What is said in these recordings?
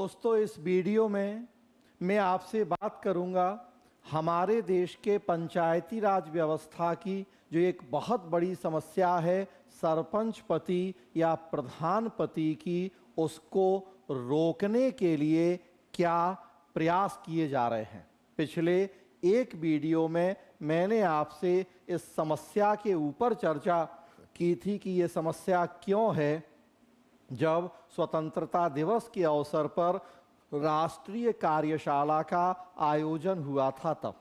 दोस्तों, इस वीडियो में मैं आपसे बात करूंगा हमारे देश के पंचायती राज व्यवस्था की जो एक बहुत बड़ी समस्या है, सरपंच पति या प्रधान पति की, उसको रोकने के लिए क्या प्रयास किए जा रहे हैं। पिछले एक वीडियो में मैंने आपसे इस समस्या के ऊपर चर्चा की थी कि ये समस्या क्यों है। जब स्वतंत्रता दिवस के अवसर पर राष्ट्रीय कार्यशाला का आयोजन हुआ था तब,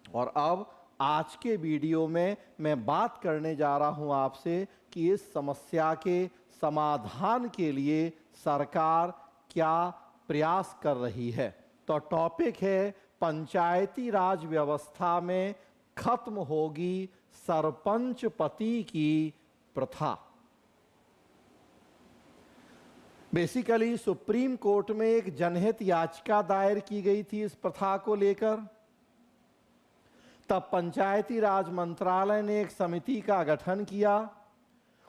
और अब आज के वीडियो में मैं बात करने जा रहा हूं आपसे कि इस समस्या के समाधान के लिए सरकार क्या प्रयास कर रही है। तो टॉपिक है पंचायती राज व्यवस्था में खत्म होगी सरपंच पति की प्रथा। बेसिकली सुप्रीम कोर्ट में एक जनहित याचिका दायर की गई थी इस प्रथा को लेकर। तब पंचायती राज मंत्रालय ने एक समिति का गठन किया।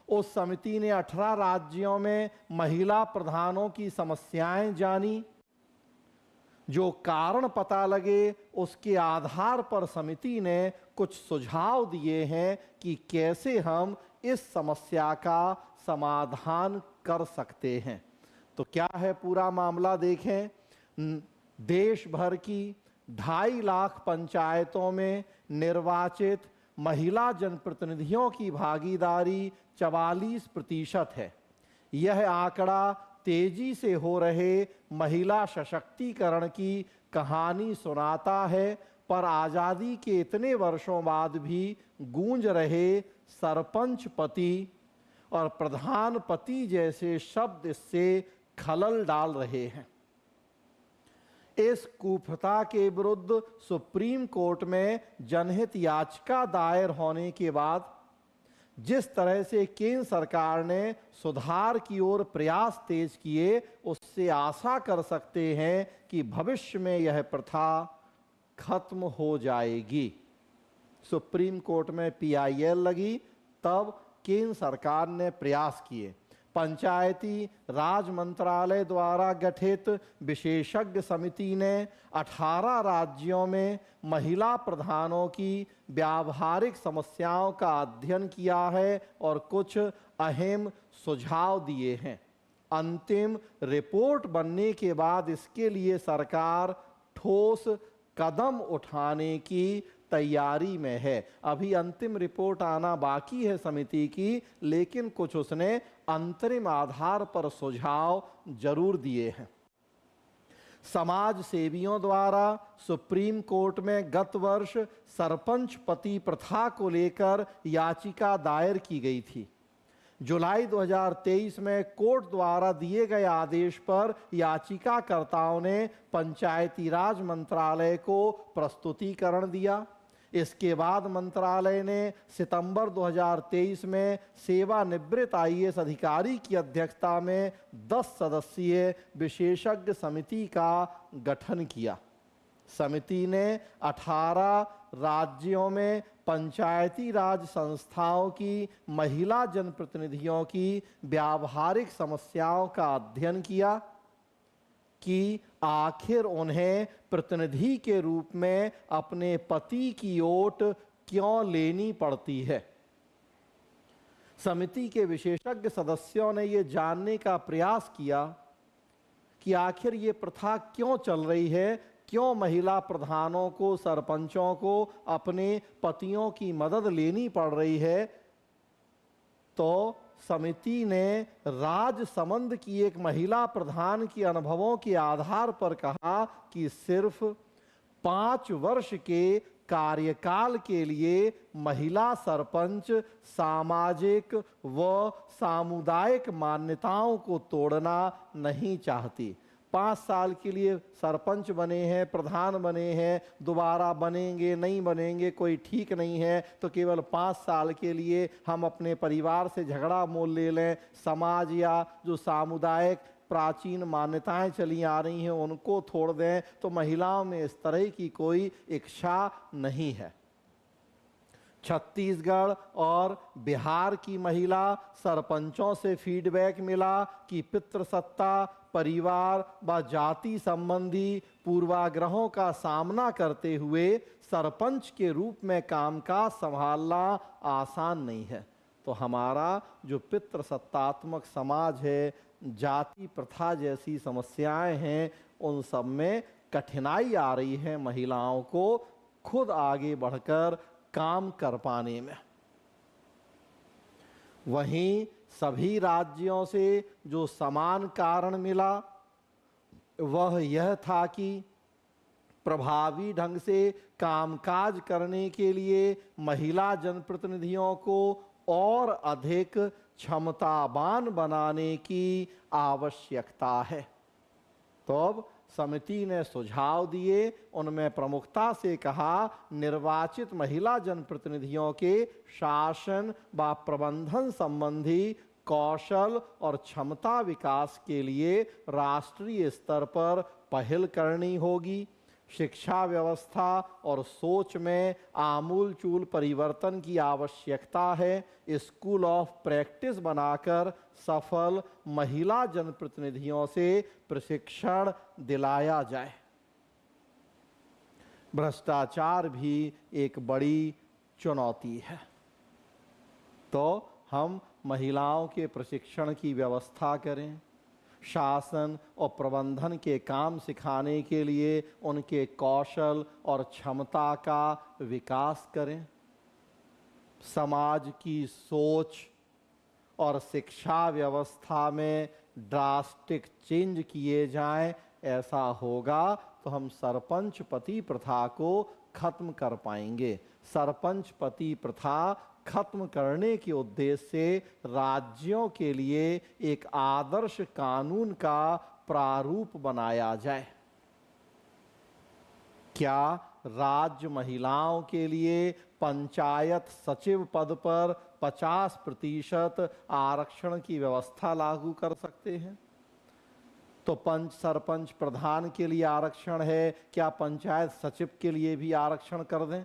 उस समिति ने 18 राज्यों में महिला प्रधानों की समस्याएं जानी। जो कारण पता लगे उसके आधार पर समिति ने कुछ सुझाव दिए हैं कि कैसे हम इस समस्या का समाधान कर सकते हैं। तो क्या है पूरा मामला देखें। देश भर की 2.5 लाख पंचायतों में निर्वाचित महिला जनप्रतिनिधियों की भागीदारी 44% है। यह आंकड़ा तेजी से हो रहे महिला सशक्तिकरण की कहानी सुनाता है, पर आज़ादी के इतने वर्षों बाद भी गूंज रहे सरपंच पति और प्रधान पति जैसे शब्द इससे खलल डाल रहे हैं। इस कुप्रथा के विरुद्ध सुप्रीम कोर्ट में जनहित याचिका दायर होने के बाद जिस तरह से केंद्र सरकार ने सुधार की ओर प्रयास तेज किए, उससे आशा कर सकते हैं कि भविष्य में यह प्रथा खत्म हो जाएगी। सुप्रीम कोर्ट में PIL लगी, तब केंद्र सरकार ने प्रयास किए। पंचायती राज मंत्रालय द्वारा गठित विशेषज्ञ समिति ने 18 राज्यों में महिला प्रधानों की व्यावहारिक समस्याओं का अध्ययन किया है और कुछ अहम सुझाव दिए हैं। अंतिम रिपोर्ट बनने के बाद इसके लिए सरकार ठोस कदम उठाने की तैयारी में है। अभी अंतिम रिपोर्ट आना बाकी है समिति की, लेकिन कुछ उसने अंतरिम आधार पर सुझाव जरूर दिए हैं। समाज सेवियों द्वारा सुप्रीम कोर्ट में गत वर्ष सरपंच पति प्रथा को लेकर याचिका दायर की गई थी। जुलाई 2023 में कोर्ट द्वारा दिए गए आदेश पर याचिकाकर्ताओं ने पंचायती राज मंत्रालय को प्रस्तुतिकरण दिया। इसके बाद मंत्रालय ने सितंबर 2023 में सेवानिवृत्त IAS अधिकारी की अध्यक्षता में 10 सदस्यीय विशेषज्ञ समिति का गठन किया। समिति ने 18 राज्यों में पंचायती राज संस्थाओं की महिला जनप्रतिनिधियों की व्यावहारिक समस्याओं का अध्ययन किया कि आखिर उन्हें प्रतिनिधि के रूप में अपने पति की ओट क्यों लेनी पड़ती है। समिति के विशेषज्ञ सदस्यों ने यह जानने का प्रयास किया कि आखिर ये प्रथा क्यों चल रही है, क्यों महिला प्रधानों को, सरपंचों को अपने पतियों की मदद लेनी पड़ रही है। तो समिति ने राजसमंद की एक महिला प्रधान के अनुभवों के आधार पर कहा कि सिर्फ 5 वर्ष के कार्यकाल के लिए महिला सरपंच सामाजिक व सामुदायिक मान्यताओं को तोड़ना नहीं चाहती। 5 साल के लिए सरपंच बने हैं, प्रधान बने हैं, दोबारा बनेंगे नहीं बनेंगे कोई ठीक नहीं है, तो केवल 5 साल के लिए हम अपने परिवार से झगड़ा मोल ले लें, समाज या जो सामुदायिक प्राचीन मान्यताएं चली आ रही हैं उनको छोड़ दें, तो महिलाओं में इस तरह की कोई इच्छा नहीं है। छत्तीसगढ़ और बिहार की महिला सरपंचों से फीडबैक मिला कि पितृसत्ता परिवार व जाति संबंधी पूर्वाग्रहों का सामना करते हुए सरपंच के रूप में कामकाज संभालना आसान नहीं है। तो हमारा जो पितृसत्तात्मक समाज है, जाति प्रथा जैसी समस्याएं हैं, उन सब में कठिनाई आ रही है महिलाओं को खुद आगे बढ़कर काम कर पाने में। वहीं सभी राज्यों से जो समान कारण मिला वह यह था कि प्रभावी ढंग से कामकाज करने के लिए महिला जनप्रतिनिधियों को और अधिक क्षमतावान बनाने की आवश्यकता है। तो अब समिति ने सुझाव दिए, उनमें प्रमुखता से कहा निर्वाचित महिला जनप्रतिनिधियों के शासन व प्रबंधन संबंधी कौशल और क्षमता विकास के लिए राष्ट्रीय स्तर पर पहल करनी होगी। शिक्षा व्यवस्था और सोच में आमूलचूल परिवर्तन की आवश्यकता है। स्कूल ऑफ प्रैक्टिस बनाकर सफल महिला जनप्रतिनिधियों से प्रशिक्षण दिलाया जाए। भ्रष्टाचार भी एक बड़ी चुनौती है, तो हम महिलाओं के प्रशिक्षण की व्यवस्था करें। शासन और प्रबंधन के काम सिखाने के लिए उनके कौशल और क्षमता का विकास करें। समाज की सोच और शिक्षा व्यवस्था में ड्रास्टिक चेंज किए जाएं, ऐसा होगा तो हम सरपंच पति प्रथा को खत्म कर पाएंगे। सरपंच पति प्रथा खत्म करने के उद्देश्य से राज्यों के लिए एक आदर्श कानून का प्रारूप बनाया जाए। क्या राज्य महिलाओं के लिए पंचायत सचिव पद पर 50% आरक्षण की व्यवस्था लागू कर सकते हैं? तो पंच सरपंच प्रधान के लिए आरक्षण है, क्या पंचायत सचिव के लिए भी आरक्षण कर दें?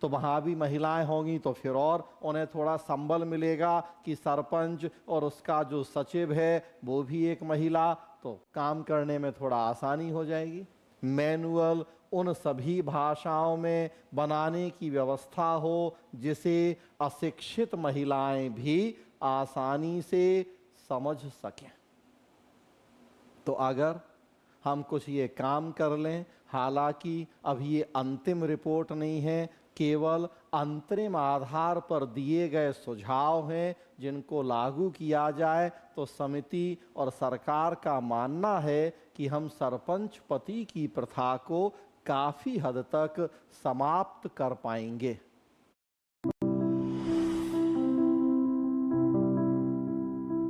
तो वहाँ भी महिलाएं होंगी तो फिर और उन्हें थोड़ा संबल मिलेगा कि सरपंच और उसका जो सचिव है वो भी एक महिला, तो काम करने में थोड़ा आसानी हो जाएगी। मैनुअल उन सभी भाषाओं में बनाने की व्यवस्था हो जिसे अशिक्षित महिलाएं भी आसानी से समझ सकें। तो अगर हम कुछ ये काम कर लें, हालांकि अभी ये अंतिम रिपोर्ट नहीं है, केवल अंतरिम आधार पर दिए गए सुझाव हैं, जिनको लागू किया जाए तो समिति और सरकार का मानना है कि हम सरपंच पति की प्रथा को काफी हद तक समाप्त कर पाएंगे।